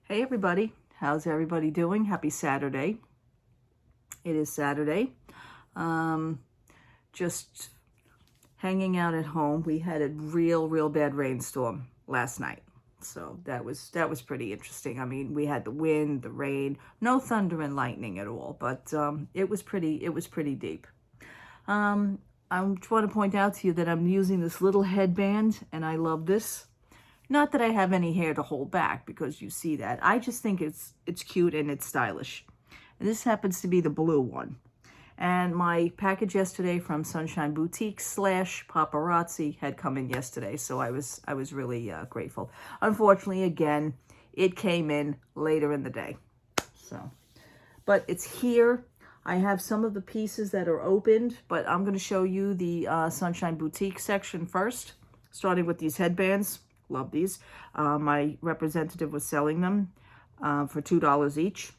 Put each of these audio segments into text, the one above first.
Hey everybody, how's everybody doing? Happy Saturday. It is Saturday. Um, just hanging out at home. We had a real bad rainstorm last night. So that was pretty interesting. I mean, we had the wind, the rain, no thunder and lightning at all, but it was pretty deep. Um, I want to point out to you that I'm using this little headband and I love this. Not that I have any hair to hold back because you see that. I just think it's cute and it's stylish. And this happens to be the blue one. And my package yesterday from Sunshine Boutique / Paparazzi had come in yesterday, so I was really grateful. Unfortunately, again, it came in later in the day. So, but it's here. I have some of the pieces that are opened, but I'm going to show you the Sunshine Boutique section first, starting with these headbands. Love these. My representative was selling them for $2 each.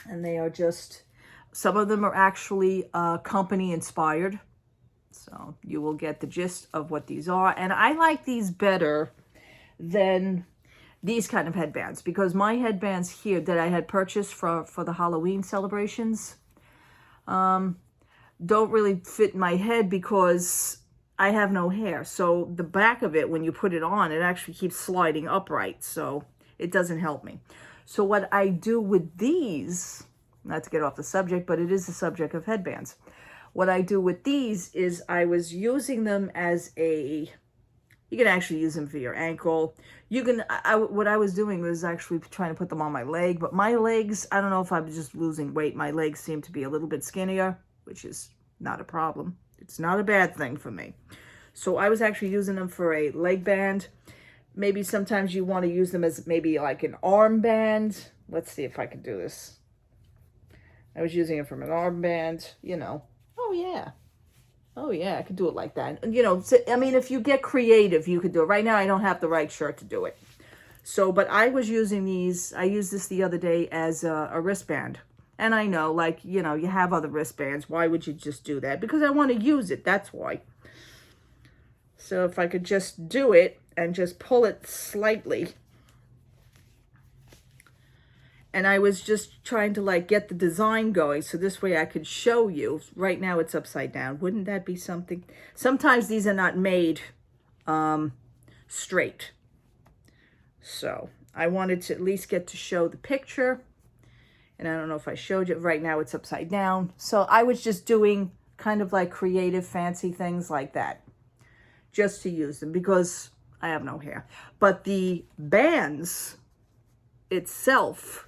And they are just, some of them are actually company inspired. So you will get the gist of what these are. And I like these better than these kind of headbands because my headbands here that I had purchased for the Halloween celebrations don't really fit my head because I have no hair. So the back of it, when you put it on, it actually keeps sliding upright. So it doesn't help me. So what I do with these, not to get off the subject, but it is the subject of headbands. What I do with these is I was using them as a, you can actually use them for your ankle. You can, what I was doing was actually trying to put them on my leg, but my legs, I don't know if I was just losing weight. My legs seem to be a little bit skinnier, which is not a problem. It's not a bad thing for me. So I was actually using them for a leg band. Maybe sometimes you want to use them as maybe like an arm band. Let's see if I can do this. I was using it from an arm band, you know. Oh yeah. Oh yeah, I could do it like that. You know, I mean, if you get creative, you could do it. Right now, I don't have the right shirt to do it. So, but I was using these. I used this the other day as a wristband. And I know, like, you know, you have other wristbands. Why would you just do that? Because I want to use it. That's why. So if I could just do it and just pull it slightly. And I was just trying to, like, get the design going. So this way I could show you. Right now it's upside down. Wouldn't that be something? Sometimes these are not made straight. So I wanted to at least get to show the picture. And I don't know if I showed you. Right now it's upside down. So I was just doing kind of like creative, fancy things like that. Just to use them because I have no hair. But the bands itself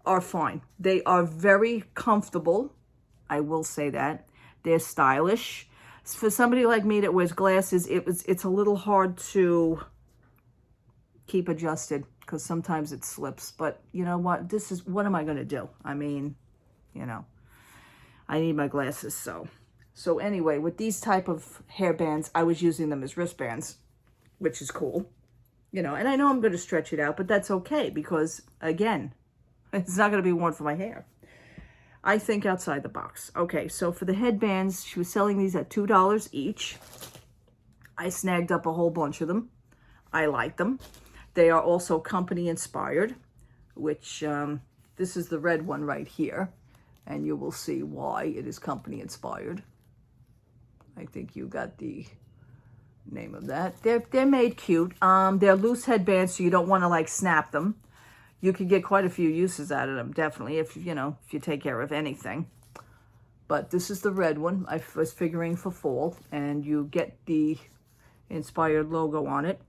are fine. They are very comfortable. I will say that. They're stylish. For somebody like me that wears glasses, it's a little hard to keep adjusted because sometimes it slips. But you know what? What am I going to do? I mean, you know, I need my glasses. So anyway, with these type of hairbands, I was using them as wristbands, which is cool. You know, and I know I'm going to stretch it out, but that's okay because, again, it's not going to be worn for my hair. I think outside the box. Okay, so for the headbands, she was selling these at $2 each. I snagged up a whole bunch of them. I like them. They are also company inspired, which this is the red one right here. And you will see why it is company inspired. I think you got the name of that. They're made cute. They're loose headbands, so you don't want to like snap them. You could get quite a few uses out of them, definitely, if you take care of anything. But this is the red one. I was figuring for fall, and you get the inspired logo on it.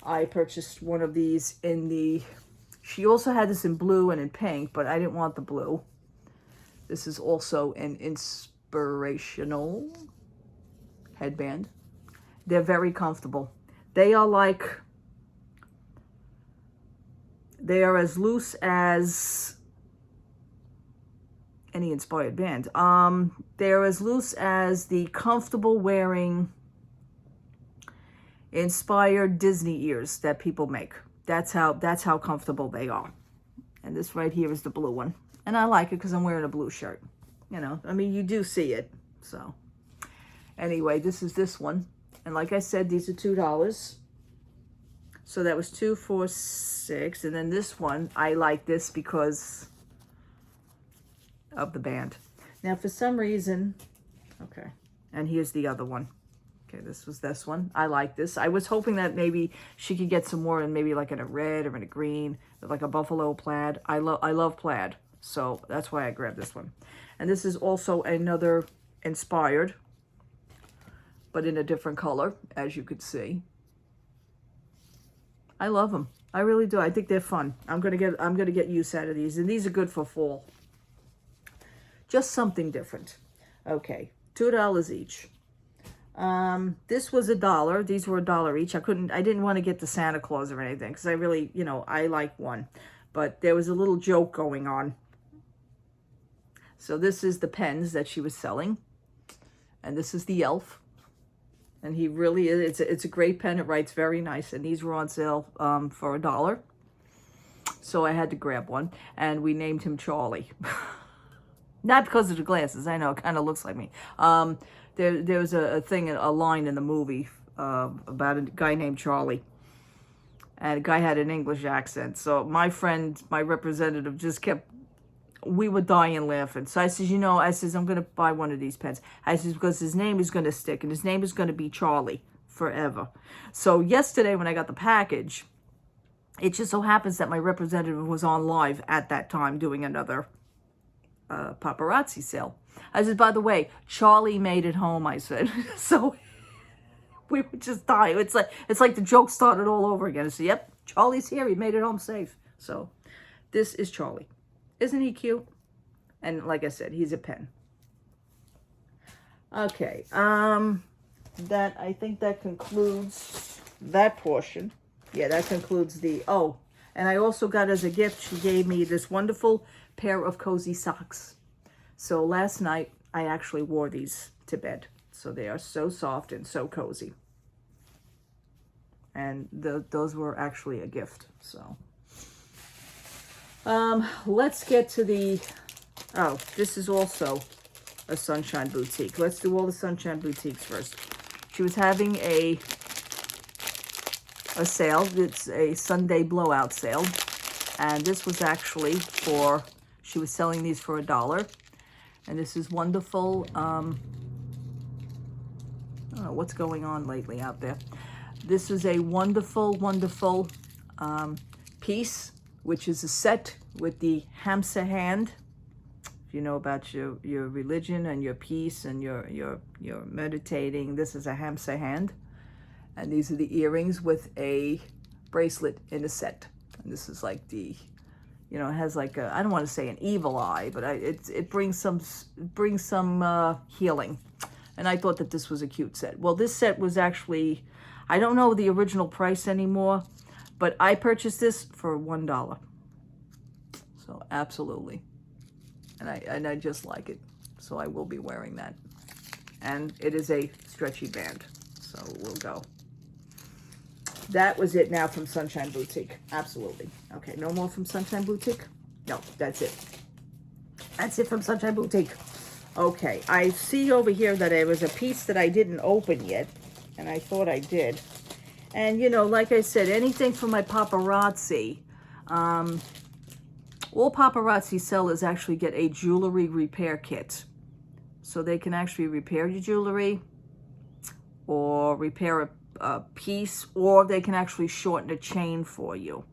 I purchased one of these in the, she also had this in blue and in pink, but I didn't want the blue. This is also an Inspirational Headband. They're very comfortable. They are as loose as any inspired band. They're as loose as the comfortable wearing inspired Disney ears that people make. That's how comfortable they are. And this right here is the blue one. And I like it because I'm wearing a blue shirt. You know, I mean, you do see it. So anyway, this is this one. And like I said, these are $2. So that was 2, 4, 6. And then this one, I like this because of the band. Now, for some reason, okay, and here's the other one. Okay, this was this one. I like this. I was hoping that maybe she could get some more in maybe like in a red or in a green, like a buffalo plaid. I love plaid, so that's why I grabbed this one. And this is also another inspired, but in a different color, as you could see. I love them. I really do. I think they're fun. I'm gonna get use out of these, and these are good for fall. Just something different. Okay, $2 each. This was $1. These were $1 each. I didn't want to get the Santa Claus or anything because I really, you know, I like one. But there was a little joke going on. So this is the pens that she was selling. And this is the elf. And he really is, it's a great pen. It writes very nice. And these were on sale for $1. So I had to grab one. And we named him Charlie. Not because of the glasses. I know, it kind of looks like me. There was a line in the movie about a guy named Charlie. And the guy had an English accent. So my friend, my representative, just kept, we were dying laughing. So I says, you know, I'm going to buy one of these pens. I says, because his name is going to stick. And his name is going to be Charlie forever. So yesterday when I got the package, it just so happens that my representative was on live at that time doing another paparazzi sale. I said, by the way, Charlie made it home, I said. So we were just dying. It's like the joke started all over again. I said, yep, Charlie's here. He made it home safe. So this is Charlie. Isn't he cute? And like I said, he's a pen. Okay. I think that concludes that portion. Yeah, that concludes the, oh, and I also got as a gift, she gave me this wonderful pair of cozy socks. So last night, I actually wore these to bed. So they are so soft and so cozy. And those were actually a gift. So let's get to the, oh, this is also a Sunshine Boutique. Let's do all the Sunshine Boutiques first. She was having a sale. It's a Sunday blowout sale. And this was actually for, she was selling these for $1. And this is wonderful. I don't know what's going on lately out there. This is a wonderful, wonderful piece, which is a set with the Hamsa hand. If you know about your religion and your peace and your meditating, this is a Hamsa hand. And these are the earrings with a bracelet in a set. And this is like the, you know, it has like a, I don't want to say an evil eye, but it brings some healing. And I thought that this was a cute set. Well, this set was actually, I don't know the original price anymore, but I purchased this for $1. So absolutely. And I just like it. So I will be wearing that. And it is a stretchy band. So we'll go. That was it now from Sunshine Boutique. Absolutely. Okay, no more from Sunshine Boutique? No, that's it. That's it from Sunshine Boutique. Okay, I see over here that there was a piece that I didn't open yet, and I thought I did. And, you know, like I said, anything for my paparazzi. All paparazzi sellers actually get a jewelry repair kit. So they can actually repair your jewelry or repair a piece, or they can actually shorten a chain for you.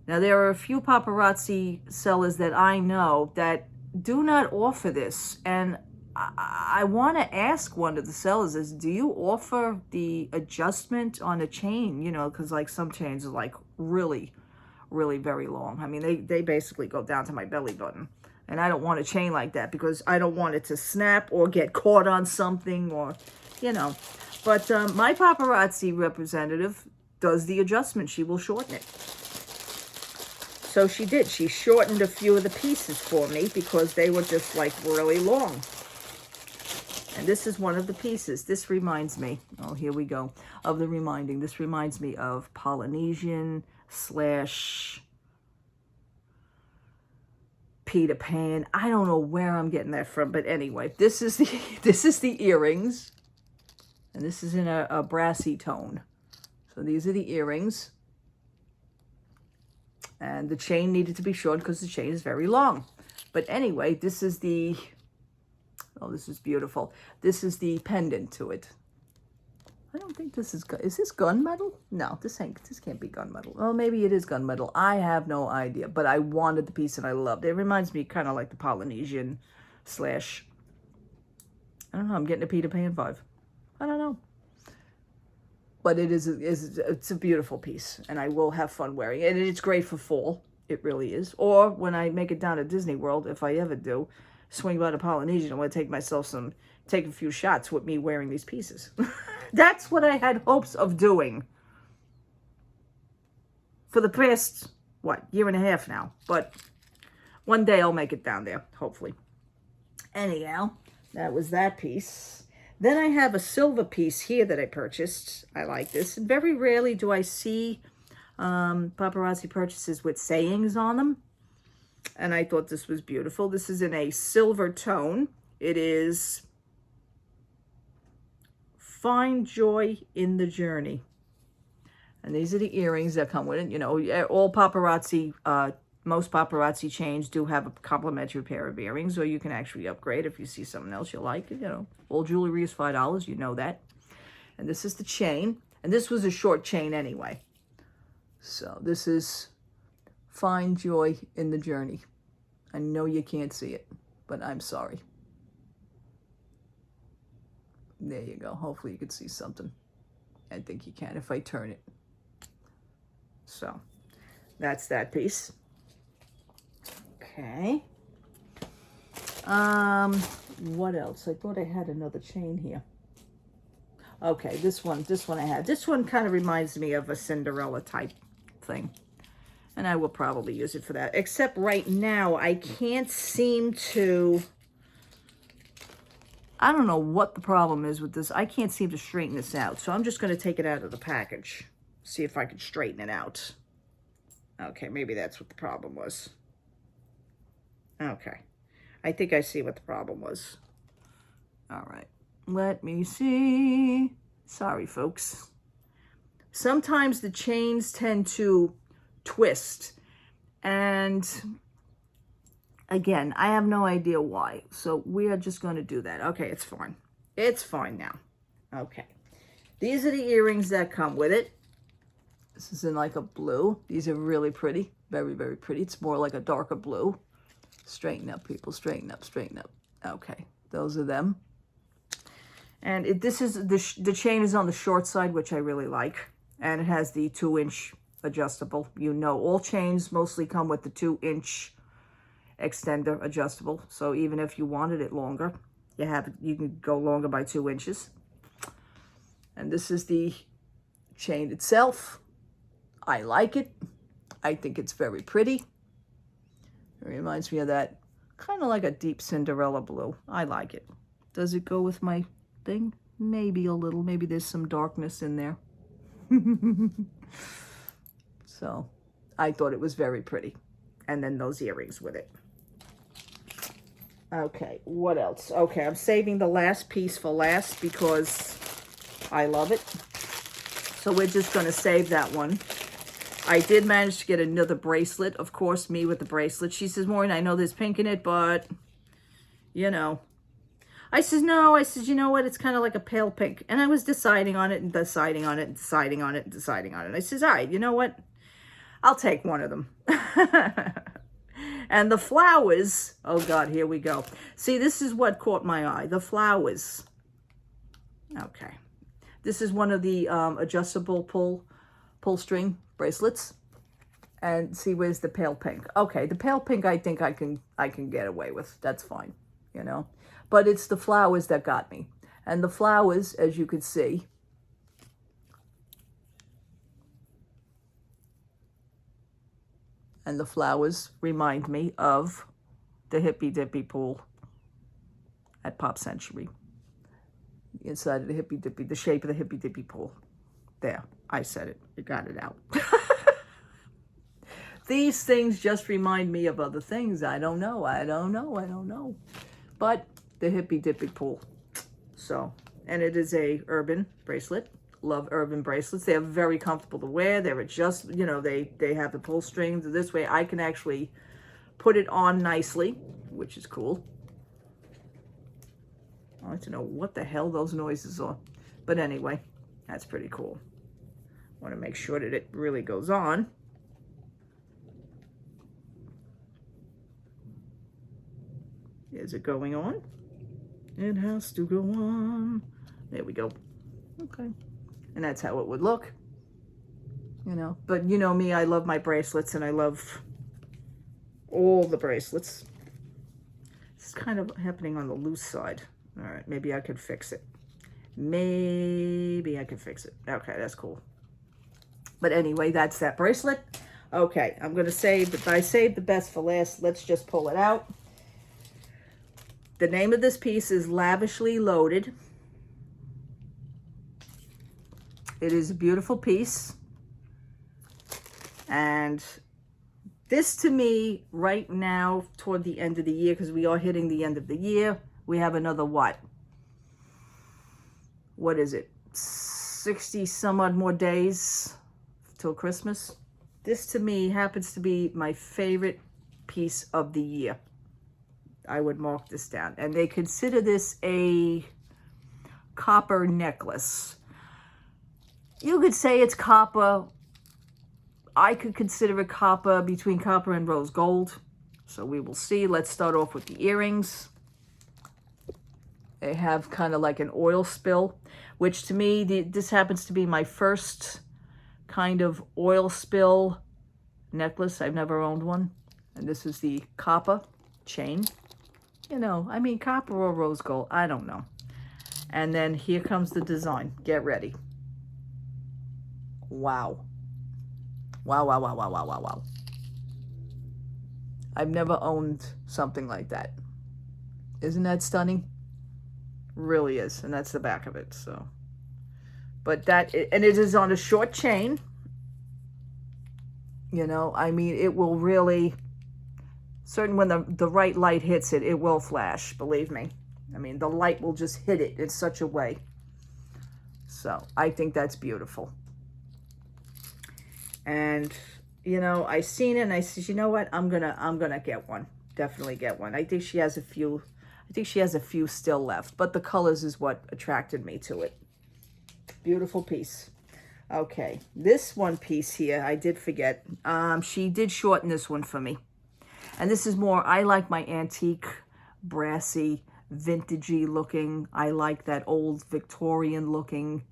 Now, there are a few paparazzi sellers that I know that do not offer this, and I want to ask one of the sellers is, do you offer the adjustment on a chain? You know, because like some chains are like really, really very long. I mean, they basically go down to my belly button, and I don't want a chain like that because I don't want it to snap or get caught on something or, you know. But my paparazzi representative does the adjustment. She will shorten it. So she did. She shortened a few of the pieces for me because they were just like really long. And this is one of the pieces. This reminds me, oh, here we go, of the reminding. This reminds me of Polynesian / Peter Pan. I don't know where I'm getting that from, but anyway, this is the earrings. And this is in a brassy tone. So these are the earrings. And the chain needed to be short because the chain is very long. But anyway, this is the, oh, this is beautiful. This is the pendant to it. I don't think this is this gunmetal? No, this can't be gunmetal. Well, maybe it is gunmetal. I have no idea, but I wanted the piece and I loved it. It reminds me kind of like the Polynesian / I don't know, I'm getting a Peter Pan vibe. I don't know. But it's a beautiful piece, and I will have fun wearing it. And it's great for fall. It really is. Or when I make it down to Disney World, if I ever do, swing by the Polynesian, I want to take myself take a few shots with me wearing these pieces. That's what I had hopes of doing for the past, year and a half now. But one day I'll make it down there, hopefully. Anyhow, that was that piece. Then I have a silver piece here that I purchased. I like this. And very rarely do I see paparazzi purchases with sayings on them. And I thought this was beautiful. This is in a silver tone. It is "Find joy in the journey." And these are the earrings that come with it. You know, all paparazzi, most paparazzi chains do have a complimentary pair of earrings, or you can actually upgrade if you see something else you like. You know, all jewelry is $5. You know that. And this is the chain. And this was a short chain anyway. So this is "Find joy in the journey." I know you can't see it, but I'm sorry. There you go. Hopefully you can see something. I think you can if I turn it. So that's that piece. Okay. What else? I thought I had another chain here. Okay, this one I had. This one kind of reminds me of a Cinderella type thing. And I will probably use it for that. Except right now, I can't seem to... I don't know what the problem is with this. I can't seem to straighten this out. So I'm just going to take it out of the package. See if I can straighten it out. Okay, maybe that's what the problem was. Okay. I think I see what the problem was. All right. Let me see. Sorry, folks. Sometimes the chains tend to twist. And again, I have no idea why. So we are just going to do that. Okay, it's fine. It's fine now. Okay. These are the earrings that come with it. This is in like a blue. These are really pretty. Very, very pretty. It's more like a darker blue. Straighten up, people. Straighten up, straighten up. Okay, those are them. And this is the chain is on the short side, which I really like. And it has the 2-inch adjustable. You know, all chains mostly come with the 2-inch extender adjustable. So even if you wanted it longer, you can go longer by 2 inches. And this is the chain itself. I like it. I think it's very pretty. It reminds me of that, kind of like a deep Cinderella blue. I like it. Does it go with my thing? Maybe a little. Maybe there's some darkness in there. So I thought it was very pretty. And then those earrings with it. Okay, what else? Okay, I'm saving the last piece for last because I love it. So we're just going to save that one. I did manage to get another bracelet. Of course, me with the bracelet. She says, Maureen, I know there's pink in it, but, you know. I says, no. I says, you know what? It's kind of like a pale pink. And I was deciding on it and deciding on it and deciding on it and deciding on it. I says, all right, you know what? I'll take one of them. And the flowers, oh God, here we go. See, this is what caught my eye. The flowers. Okay. This is one of the adjustable pull string bracelets. And see, where's the pale pink? Okay, the pale pink I think I can get away with. That's fine, you know. But it's the flowers that got me. And the flowers, as you could see, and the flowers remind me of the Hippy Dippy pool at Pop Century. The inside of the Hippy Dippy, the shape of the Hippy Dippy pool. There, I said it. You got it out. These things just remind me of other things. I don't know. But the Hippy Dippy pool. So, and it is a urban bracelet. love urban bracelets. They're very comfortable to wear. They're just, you know, they have the pull strings. This way I can actually put it on nicely, which is cool. I like to know what the hell those noises are. But anyway, that's pretty cool. Want to make sure that it really goes on. Is it going on? It has to go on. There we go. Okay. And that's how it would look. You know, but you know me, I love my bracelets and I love all the bracelets. It's kind of happening on the loose side. All right, maybe I could fix it. Maybe I could fix it. Okay, that's cool. But anyway, that's that bracelet. Okay, I'm going to save, but I saved the best for last. Let's just pull it out. The name of this piece is Lavishly Loaded. It is a beautiful piece. And this to me, right now, toward the end of the year, because we are hitting the end of the year, we have another what? What is it? 60 some odd more days till Christmas. This to me happens to be my favorite piece of the year. I would mark this down. And they consider this a copper necklace. You could say it's copper. I could consider it copper, between copper and rose gold. So we will see. Let's start off with the earrings. They have kind of like an oil spill, which to me, this happens to be my first kind of oil spill necklace. I've never owned one. And this is the copper chain. You know, I mean, copper or rose gold, I don't know. And then here comes the design. Get ready. Wow. Wow, wow, wow, wow, wow, wow, wow. I've never owned something like that. Isn't that stunning? Really is. And that's the back of it, so. But that, and it is on a short chain. You know, I mean, it will really, certain when the right light hits it, it will flash, believe me. I mean, the light will just hit it in such a way. So I think that's beautiful. And, you know, I seen it and I said, you know what? I'm gonna get one. Definitely get one. I think she has a few still left, but the colors is what attracted me to it. Beautiful piece. Okay, this one piece here, I did forget. She did shorten this one for me. And this is more, I like my antique, brassy, vintagey looking. I like that old Victorian looking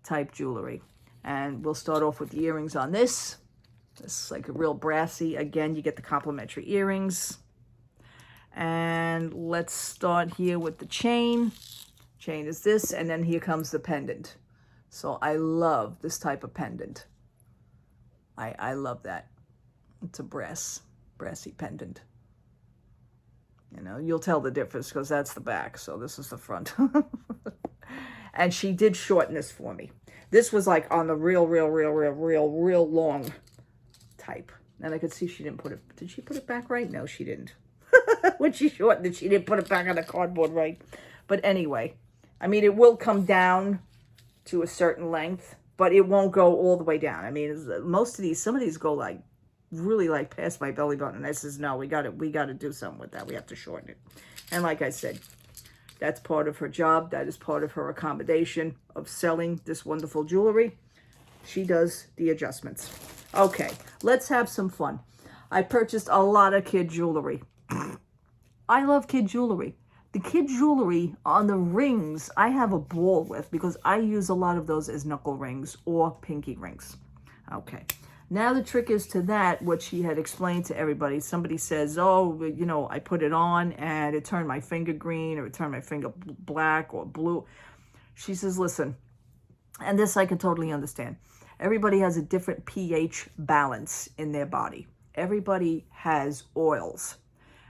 type jewelry. And we'll start off with the earrings on this. This is like a real brassy. Again, you get the complimentary earrings. And let's start here with the chain. Chain is this, and then here comes the pendant. So I love this type of pendant. I love that. It's a brassy pendant. You know, you'll tell the difference because that's the back. So this is the front. And she did shorten this for me. This was like on the real long type. And I could see she didn't put it. Did she put it back right? No, she didn't. When she shortened it, she didn't put it back on the cardboard right. But anyway, I mean, it will come down to a certain length, but it won't go all the way down. I mean, some of these go like really like past my belly button. And I says, no, we got to do something with that. We have to shorten it. And like I said, that's part of her job. That is part of her accommodation of selling this wonderful jewelry. She does the adjustments. Okay, let's have some fun. I purchased a lot of kid jewelry. I love kid jewelry. The kid jewelry on the rings, I have a ball with because I use a lot of those as knuckle rings or pinky rings. Okay. Now the trick is to that, what she had explained to everybody. Somebody says, oh, you know, I put it on and it turned my finger green or it turned my finger black or blue. She says, listen, and this I can totally understand. Everybody has a different pH balance in their body. Everybody has oils.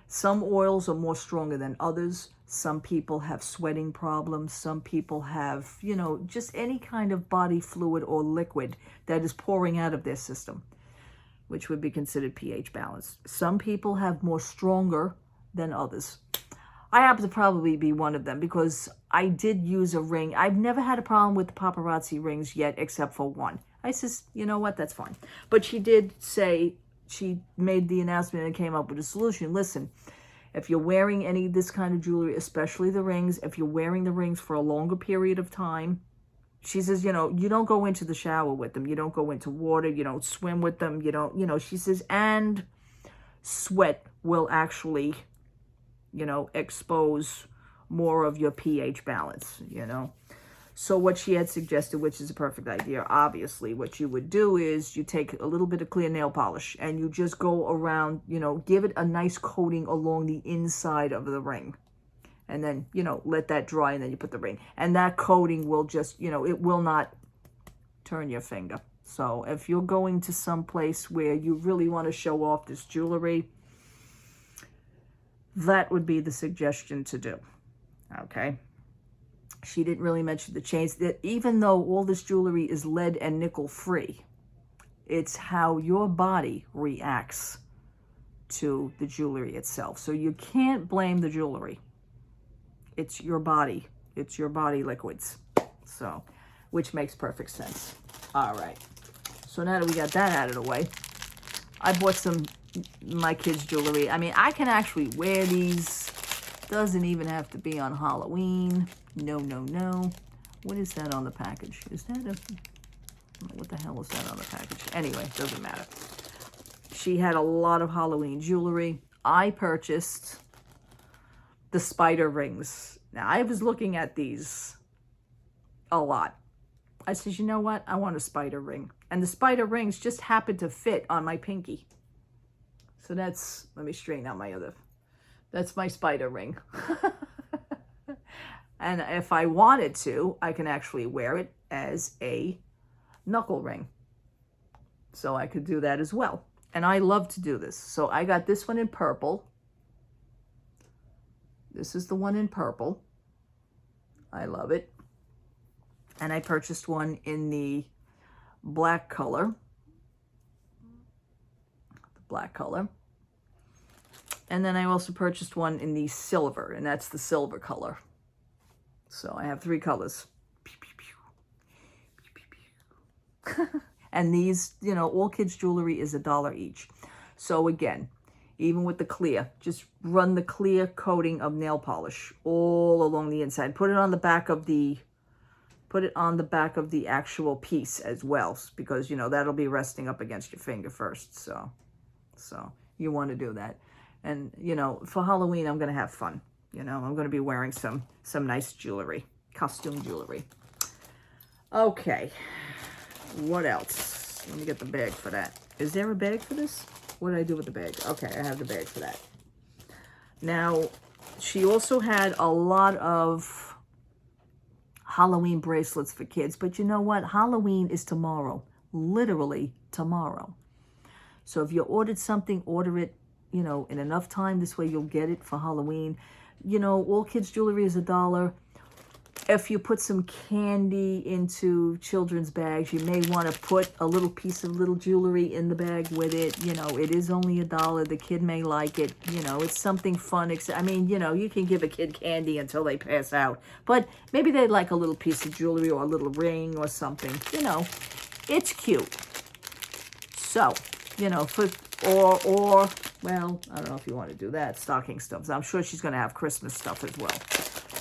Some oils are more stronger than others. Some people have sweating problems. Some people have, you know, just any kind of body fluid or liquid that is pouring out of their system, which would be considered pH balanced. Some people have more stronger than others. I happen to probably be one of them because I did use a ring. I've never had a problem with the paparazzi rings yet, except for one. I says, you know what, that's fine. But she did say, she made the announcement and came up with a solution. Listen, if you're wearing any of this kind of jewelry, especially the rings, if you're wearing the rings for a longer period of time, she says, you know, you don't go into the shower with them. You don't go into water. You don't swim with them. You don't, you know, she says, and sweat will actually, you know, expose more of your pH balance, you know. So what she had suggested, which is a perfect idea, obviously, what you would do is you take a little bit of clear nail polish and you just go around, you know, give it a nice coating along the inside of the ring. And then, you know, let that dry and then you put the ring. And that coating will just, you know, it will not turn your finger. So if you're going to some place where you really want to show off this jewelry, that would be the suggestion to do. Okay. She didn't really mention the chains. That even though all this jewelry is lead and nickel free, it's how your body reacts to the jewelry itself. So you can't blame the jewelry. It's your body. It's your body liquids. So, which makes perfect sense. All right. So now that we got that out of the way, I bought some my kids' jewelry. I mean, I can actually wear these. Doesn't even have to be on Halloween. No, no, no. What is that on the package? Is that a... What the hell is that on the package? Anyway, doesn't matter. She had a lot of Halloween jewelry. I purchased the spider rings. Now, I was looking at these a lot. I said, you know what? I want a spider ring. And the spider rings just happened to fit on my pinky. So that's... Let me straighten out my other... That's my spider ring. And if I wanted to, I can actually wear it as a knuckle ring. So I could do that as well. And I love to do this. So I got this one in purple. This is the one in purple. I love it. And I purchased one in the black color. The black color. And then I also purchased one in the silver, and that's the silver color. So I have 3 colors. And these, you know, all kids' jewelry is $1 each. So again, even with the clear, just run the clear coating of nail polish all along the inside. Put it on the back of the, actual piece as well, because, you know, that'll be resting up against your finger first. So you want to do that. And, you know, for Halloween, I'm going to have fun. You know, I'm going to be wearing some nice jewelry, costume jewelry. Okay. What else? Let me get the bag for that. Is there a bag for this? What did I do with the bag? Okay, I have the bag for that. Now, she also had a lot of Halloween bracelets for kids. But you know what? Halloween is tomorrow. Literally tomorrow. So if you ordered something, order it, you know, in enough time. This way you'll get it for Halloween. You know, all kids' jewelry is $1. If you put some candy into children's bags, you may want to put a little piece of little jewelry in the bag with it. You know, it is only $1. The kid may like it. You know, it's something fun. I mean, you know, you can give a kid candy until they pass out. But maybe they'd like a little piece of jewelry or a little ring or something. You know, it's cute. So, you know, or well, I don't know if you want to do that, stocking stuff. I'm sure she's going to have Christmas stuff as well.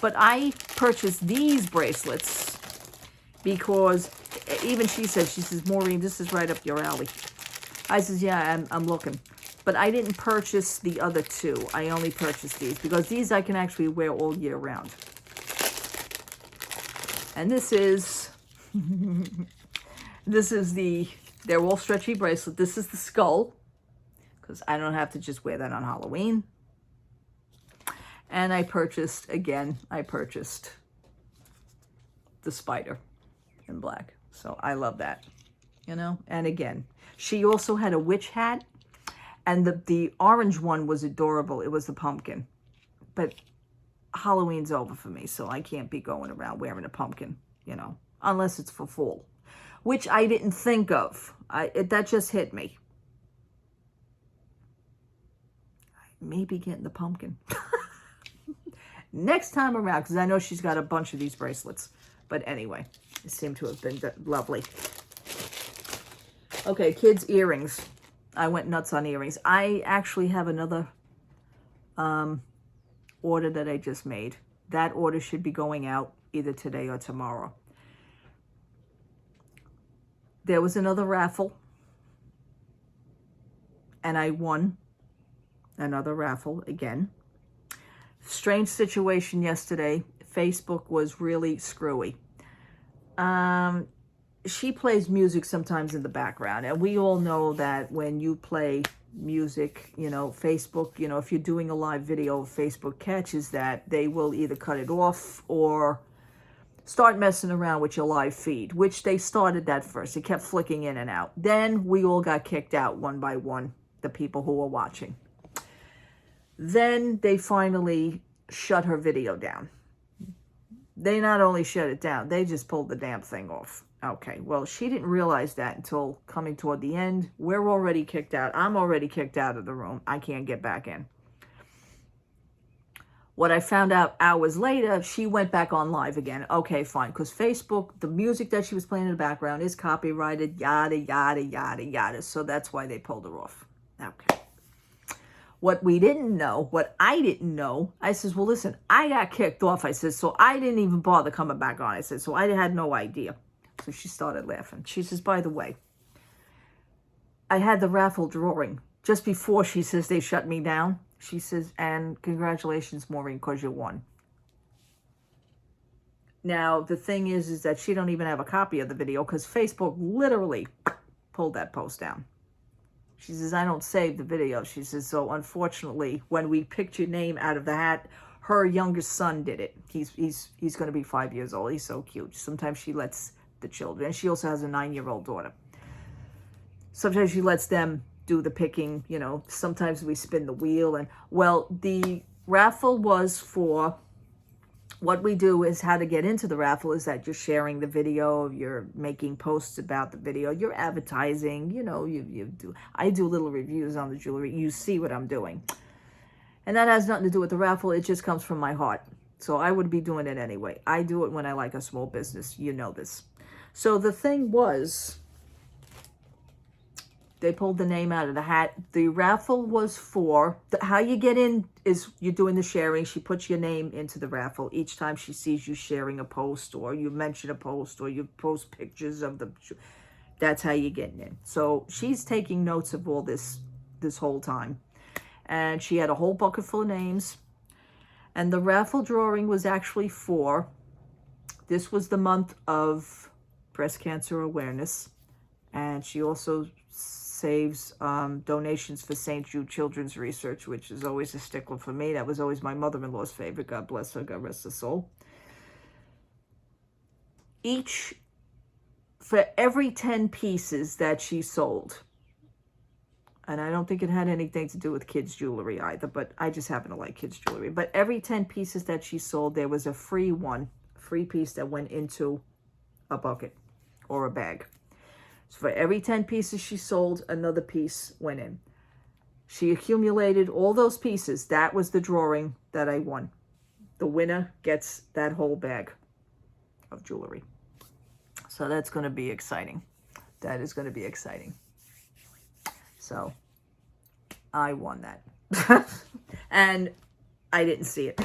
But I purchased these bracelets because even she says, Maureen, this is right up your alley. I says, yeah, I'm looking. But I didn't purchase the other 2. I only purchased these because these I can actually wear all year round. And this is, they're all stretchy bracelet. This is the skull, because I don't have to just wear that on Halloween. And I purchased the spider in black. So I love that, you know. And again, she also had a witch hat. And the orange one was adorable. It was the pumpkin. But Halloween's over for me, so I can't be going around wearing a pumpkin, you know, unless it's for fall, which I didn't think of. That just hit me. Maybe getting the pumpkin. next time around, because I know she's got a bunch of these bracelets. But anyway, it seemed to have been lovely. Okay, kids' earrings. I went nuts on earrings. I actually have another order that I just made. That order should be going out either today or tomorrow. There was another raffle, and I won another raffle again. Strange situation yesterday. Facebook was really screwy. She plays music sometimes in the background, and we all know that when you play music, you know, Facebook, you know, if you're doing a live video, Facebook catches that, they will either cut it off or start messing around with your live feed, which they started that first. It kept flicking in and out. Then we all got kicked out one by one, the people who were watching. Then they finally shut her video down. They not only shut it down, they just pulled the damn thing off. Okay, well, she didn't realize that until coming toward the end. We're already kicked out. I'm already kicked out of the room. I can't get back in. What I found out hours later, she went back on live again. Okay, fine, because Facebook, the music that she was playing in the background is copyrighted, yada, yada, yada, yada. So that's why they pulled her off. Okay. What we didn't know, what I didn't know, I says, well, listen, I got kicked off. I says, so I didn't even bother coming back on. I said, so I had no idea. So she started laughing. She says, by the way, I had the raffle drawing just before, she says, they shut me down. She says, and congratulations, Maureen, because you won. Now, the thing is that she don't even have a copy of the video because Facebook literally pulled that post down. She says, I don't save the video. She says, so unfortunately, when we picked your name out of the hat, her youngest son did it. He's going to be 5 years old. He's so cute. Sometimes she lets the children, and she also has a 9-year-old daughter. Sometimes she lets them do the picking, you know. Sometimes we spin the wheel. And, well, the raffle was for, what we do is how to get into the raffle is that you're sharing the video, you're making posts about the video, you're advertising, you know, you do. I do little reviews on the jewelry. You see what I'm doing. And that has nothing to do with the raffle. It just comes from my heart. So I would be doing it anyway. I do it when I like a small business. You know this. So the thing was, they pulled the name out of the hat. The raffle was for, how you get in is you're doing the sharing. She puts your name into the raffle. Each time she sees you sharing a post, or you mention a post, or you post pictures of the, that's how you're getting in. So she's taking notes of all this whole time. And she had a whole bucket full of names. And the raffle drawing was actually for, this was the month of breast cancer awareness. And she also saves donations for St. Jude Children's Research, which is always a stickler for me. That was always my mother-in-law's favorite. God bless her. God rest her soul. For every 10 pieces that she sold, and I don't think it had anything to do with kids' jewelry either, but I just happen to like kids' jewelry. But every 10 pieces that she sold, there was a free piece that went into a bucket or a bag. So for every 10 pieces she sold, another piece went in. She accumulated all those pieces. That was the drawing that I won. The winner gets that whole bag of jewelry. So that's going to be exciting. That is going to be exciting. So I won that. And I didn't see it.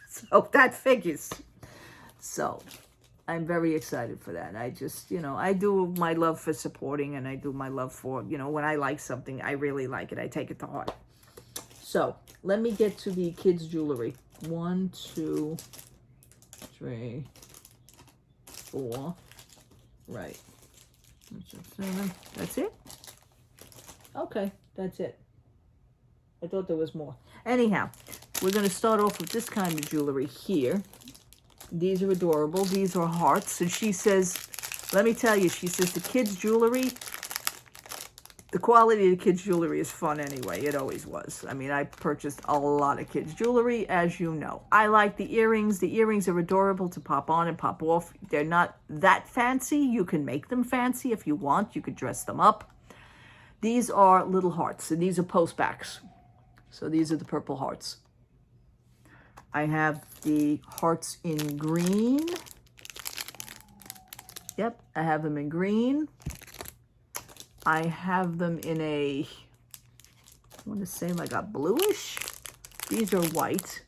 So that figures. So I'm very excited for that. I just, you know, I do my love for supporting, and I do my love for, you know, when I like something, I really like it. I take it to heart. So let me get to the kids' jewelry. 1, 2, 3, 4. Right. 7. That's it? Okay, that's it. I thought there was more. Anyhow, we're going to start off with this kind of jewelry here. These are adorable. These are hearts. And she says, let me tell you, she says the kids' jewelry, the quality of the kids' jewelry is fun anyway. It always was. I mean, I purchased a lot of kids' jewelry, as you know. I like the earrings. The earrings are adorable to pop on and pop off. They're not that fancy. You can make them fancy if you want. You could dress them up. These are little hearts, and these are post backs. So these are the purple hearts. I have the hearts in green. Yep, I have them in green. I have them in a, I want to say like a bluish. These are white.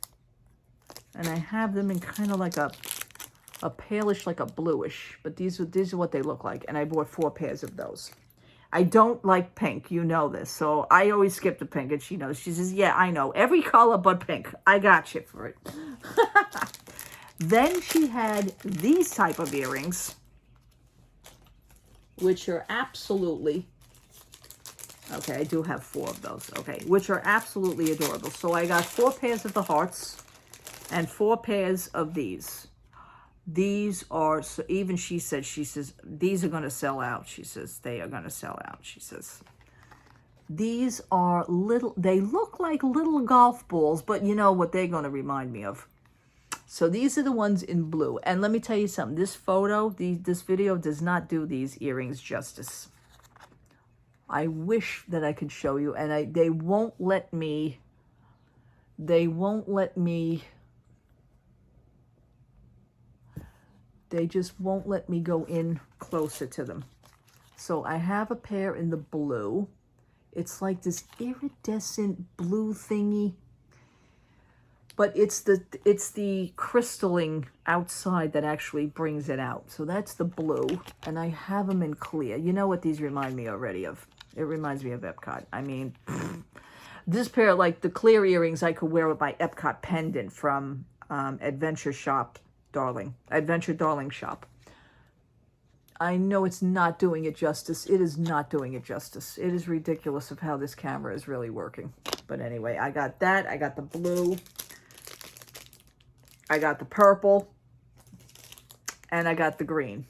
And I have them in kind of like a palish, like a bluish. But these are what they look like. And I bought 4 pairs of those. I don't like pink. You know this. So I always skip the pink. And she knows. She says, yeah, I know. Every color but pink. I got you for it. Then she had these type of earrings, which are absolutely, okay, I do have 4 of those, okay, which are absolutely adorable. So I got 4 pairs of the hearts and 4 pairs of these. These are, so even she says, these are going to sell out. She says, they are going to sell out. She says, these are little, they look like little golf balls, but you know what they're going to remind me of. So these are the ones in blue. And let me tell you something. This photo, this video does not do these earrings justice. I wish that I could show you. And they won't let me. They just won't let me go in closer to them. So I have a pair in the blue. It's like this iridescent blue thingy. But it's the crystalling outside that actually brings it out. So that's the blue. And I have them in clear. You know what these remind me already of? It reminds me of Epcot. I mean, this pair, like the clear earrings, I could wear with my Epcot pendant from Adventure Darling Shop. I know it's not doing it justice. It is not doing it justice. It is ridiculous of how this camera is really working. But anyway, I got that. I got the blue. I got the purple, and I got the green.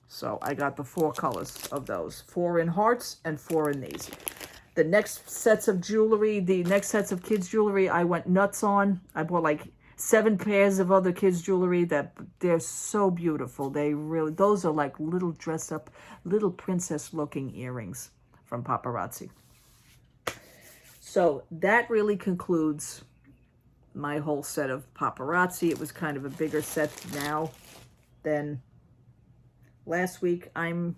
So I got the 4 colors of those. 4 in hearts and 4 in these. The next sets of jewelry, the next sets of kids' jewelry, I went nuts on. I bought like 7 pairs of other kids' jewelry that they're so beautiful. They really, those are like little dress-up, little princess-looking earrings from Paparazzi. So that really concludes my whole set of Paparazzi. It was kind of a bigger set now than last week. I'm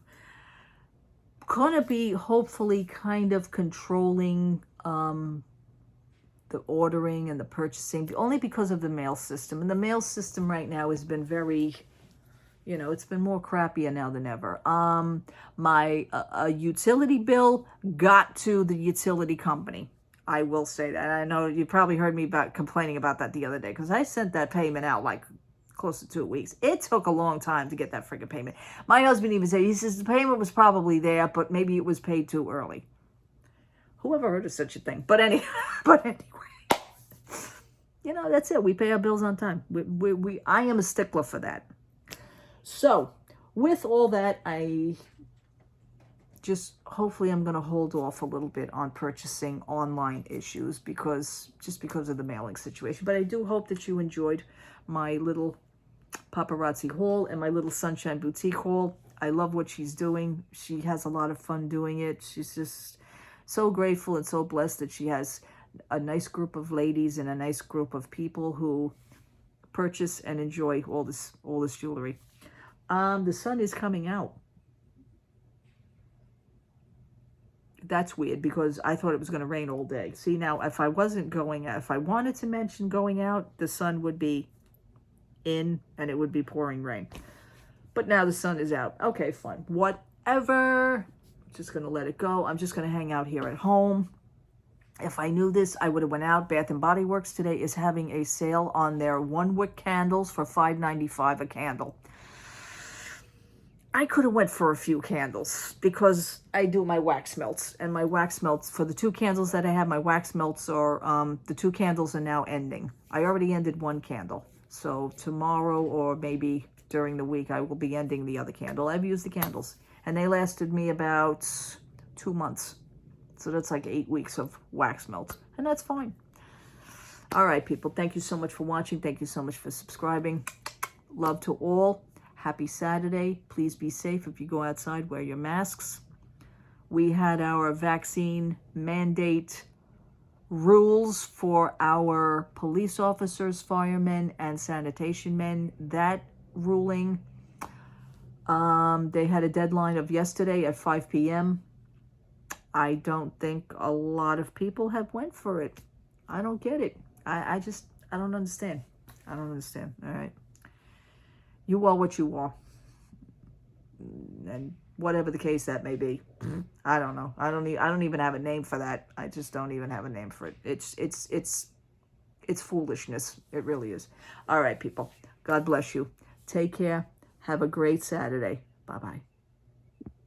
gonna be hopefully kind of controlling the ordering and the purchasing, only because of the mail system. And the mail system right now has been very, you know, it's been more crappier now than ever. My utility bill got to the utility company. I will say that. I know you probably heard me complaining about that the other day, because I sent that payment out like close to 2 weeks. It took a long time to get that freaking payment. My husband even said, he says, the payment was probably there, but maybe it was paid too early. Whoever heard of such a thing? But anyway, you know, that's it. We pay our bills on time. I am a stickler for that. So with all that, hopefully I'm going to hold off a little bit on purchasing online issues because of the mailing situation. But I do hope that you enjoyed my little Paparazzi haul and my little Sunshine Boutique haul. I love what she's doing. She has a lot of fun doing it. She's just so grateful and so blessed that she has a nice group of ladies and a nice group of people who purchase and enjoy all this jewelry. The sun is coming out. That's weird because I thought it was going to rain all day. See, now if I wanted to mention going out, the sun would be in and it would be pouring rain. But now the sun is out. Okay, fine. Whatever. Just going to let it go. I'm just going to hang out here at home. If I knew this, I would have went out. Bath & Body Works today is having a sale on their 1-wick candles for $5.95 a candle. I could have went for a few candles because I do my wax melts. And my wax melts, for the 2 candles that I have, my wax melts are, the 2 candles are now ending. I already ended 1 candle. So tomorrow or maybe during the week, I will be ending the other candle. I've used the candles. And they lasted me about 2 months. So that's like 8 weeks of wax melt. And that's fine. All right, people. Thank you so much for watching. Thank you so much for subscribing. Love to all. Happy Saturday. Please be safe. If you go outside, wear your masks. We had our vaccine mandate rules for our police officers, firemen, and sanitation men. That ruling, they had a deadline of yesterday at 5 p.m. I don't think a lot of people have went for it. I don't get it. I don't understand. I don't understand. All right. You are what you are. And whatever the case that may be. I don't know. I don't even have a name for that. I just don't even have a name for it. It's foolishness. It really is. All right, people. God bless you. Take care. Have a great Saturday. Bye-bye.